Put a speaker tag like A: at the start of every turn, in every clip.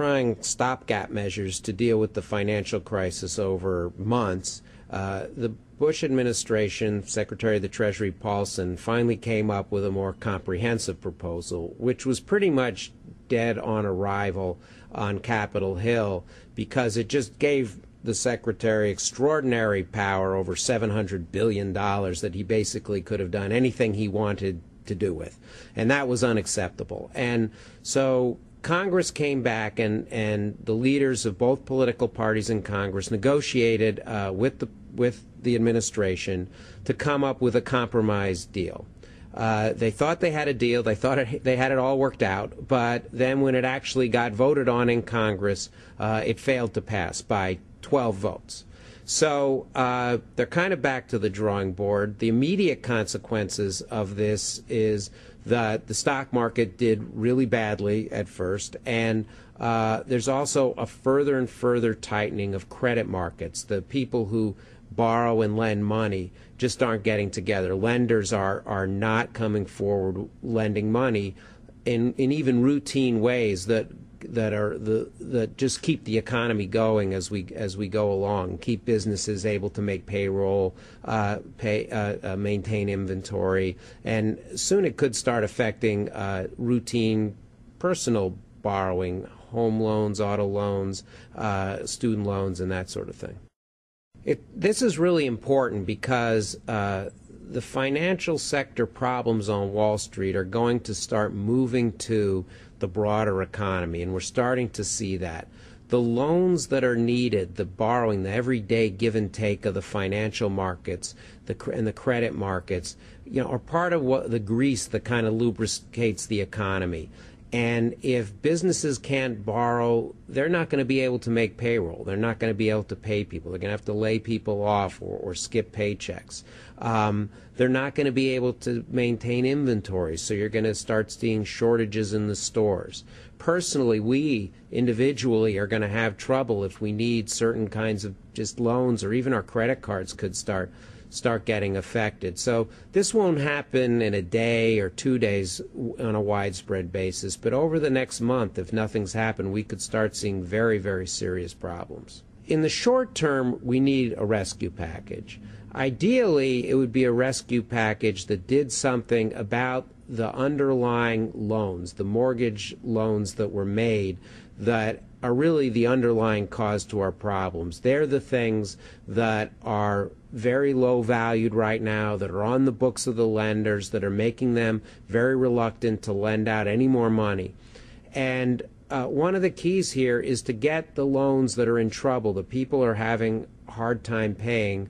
A: trying stopgap measures to deal with the financial crisis over months. The Bush administration, Secretary of the Treasury Paulson, finally came up with a more comprehensive proposal, which was pretty much dead on arrival on Capitol Hill because it just gave the Secretary extraordinary power, over $700 billion, that he basically could have done anything he wanted to do with. And that was unacceptable. And so Congress came back, and the leaders of both political parties in Congress negotiated with the administration to come up with a compromise deal. They thought they had a deal. They thought they had it all worked out. But then when it actually got voted on in Congress, it failed to pass by 12 votes. So they're kind of back to the drawing board. The immediate consequences of this is that the stock market did really badly at first, and there's also a further and further tightening of credit markets. The people who borrow and lend money just aren't getting together. Lenders are not coming forward lending money in even routine ways that just keep the economy going as we go along, keep businesses able to make payroll, maintain inventory, and soon it could start affecting routine personal borrowing, home loans, auto loans, student loans, and that sort of thing. This is really important because the financial sector problems on Wall Street are going to start moving to the broader economy, and we're starting to see that. The loans that are needed, the borrowing, the everyday give and take of the financial markets and the credit markets, are part of what the grease that kind of lubricates the economy. And if businesses can't borrow, they're not going to be able to make payroll. They're not going to be able to pay people. They're going to have to lay people off or skip paychecks. They're not going to be able to maintain inventory, so you're going to start seeing shortages in the stores. Personally, we individually are going to have trouble if we need certain kinds of just loans, or even our credit cards could start getting affected. So this won't happen in a day or 2 days on a widespread basis, but over the next month, if nothing's happened, we could start seeing very, very serious problems. In the short term, we need a rescue package. Ideally, it would be a rescue package that did something about the underlying loans, the mortgage loans that were made, that are really the underlying cause to our problems. They're the things that are very low valued right now, that are on the books of the lenders, that are making them very reluctant to lend out any more money. And one of the keys here is to get the loans that are in trouble, the people are having a hard time paying,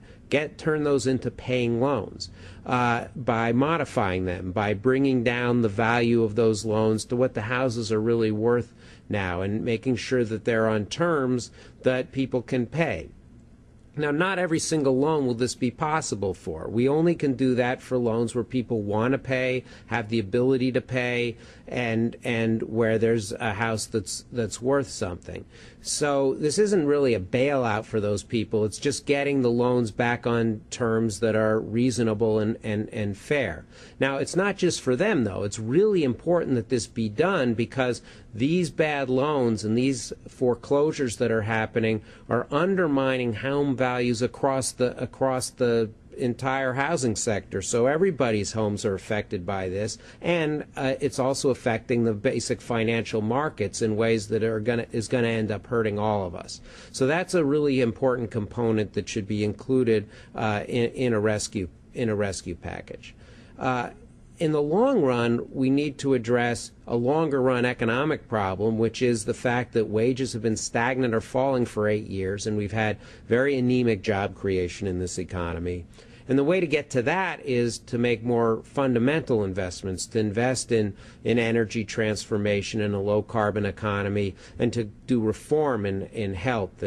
A: turn those into paying loans by modifying them, by bringing down the value of those loans to what the houses are really worth now, and making sure that they're on terms that people can pay. Now, not every single loan will this be possible for. We only can do that for loans where people want to pay, have the ability to pay, and where there's a house that's worth something. So this isn't really a bailout for those people. It's just getting the loans back on terms that are reasonable and fair. Now, it's not just for them, though. It's really important that this be done because these bad loans and these foreclosures that are happening are undermining home values across the entire housing sector. So everybody's homes are affected by this, and it's also affecting the basic financial markets in ways that is going to end up hurting all of us. So that's a really important component that should be included in a rescue package. In the long run, we need to address a longer-run economic problem, which is the fact that wages have been stagnant or falling for 8 years, and we've had very anemic job creation in this economy. And the way to get to that is to make more fundamental investments, to invest in energy transformation in a low-carbon economy, and to do reform in health